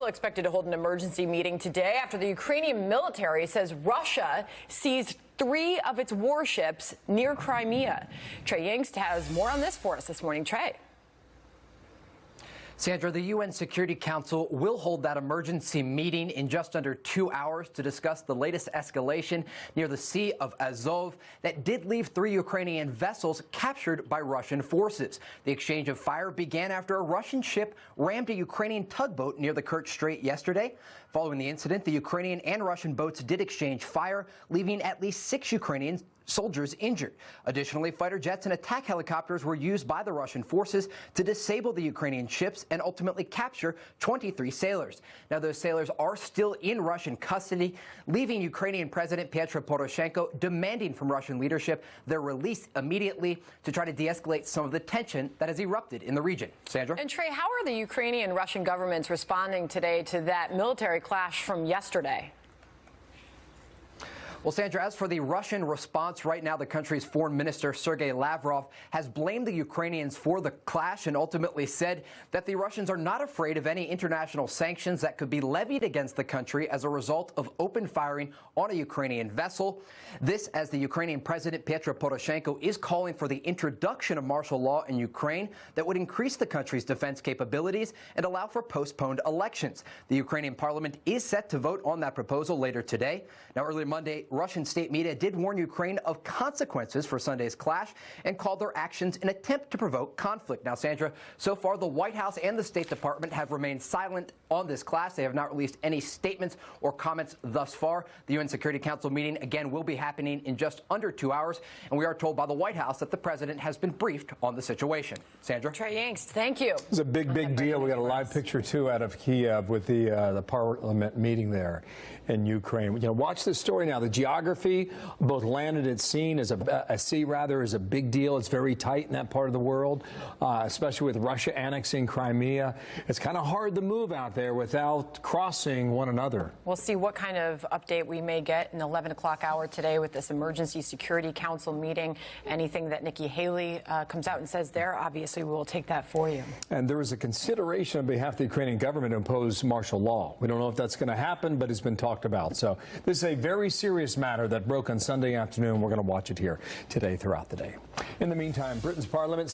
Expected to hold an emergency meeting today after the Ukrainian military says Russia seized 3 of its warships near Crimea. Trey Yingst has more on this for us this morning. Trey. Sandra, the UN Security Council will hold that emergency meeting in just under 2 hours to discuss the latest escalation near the Sea of Azov that did leave 3 Ukrainian vessels captured by Russian forces. The exchange of fire began after a Russian ship rammed a Ukrainian tugboat near the Kerch Strait yesterday. Following the incident, the Ukrainian and Russian boats did exchange fire, leaving at least 6 Ukrainian soldiers injured. Additionally, fighter jets and attack helicopters were used by the Russian forces to disable the Ukrainian ships and ultimately capture 23 sailors. Now, those sailors are still in Russian custody, leaving Ukrainian President Petro Poroshenko demanding from Russian leadership their release immediately to try to de-escalate some of the tension that has erupted in the region. Sandra? And Trey, how are the Ukrainian and Russian governments responding today to that military clash from yesterday? Well, Sandra, as for the Russian response, right now the country's foreign minister, Sergei Lavrov, has blamed the Ukrainians for the clash and ultimately said that the Russians are not afraid of any international sanctions that could be levied against the country as a result of open firing on a Ukrainian vessel. This as the Ukrainian President Petro Poroshenko is calling for the introduction of martial law in Ukraine that would increase the country's defense capabilities and allow for postponed elections. The Ukrainian parliament is set to vote on that proposal later today. Now, earlier Monday, Russian state media did warn Ukraine of consequences for Sunday's clash and called their actions an attempt to provoke conflict. Now, Sandra, so far the White House and the State Department have remained silent on this clash. They have not released any statements or comments thus far. The UN Security Council meeting, again, will be happening in just under 2 hours, and we are told by the White House that the president has been briefed on the situation. Sandra? Trey Yingst, thank you. It's a big deal. We got a live picture, too, out of Kiev with the parliament meeting there in Ukraine. You know, watch this story now. The geography, both land and sea, is a big deal. It's very tight in that part of the world, especially with Russia annexing Crimea. It's kind of hard to move out there without crossing one another. We'll see what kind of update we may get in the 11 o'clock hour today with this Emergency Security Council meeting. Anything that Nikki Haley comes out and says there, obviously we will take that for you. And there is a consideration on behalf of the Ukrainian government to impose martial law. We don't know if that's going to happen, but it's been talked about. So this is a very serious matter that broke on Sunday afternoon. We're going to watch it here today throughout the day. In the meantime, Britain's parliament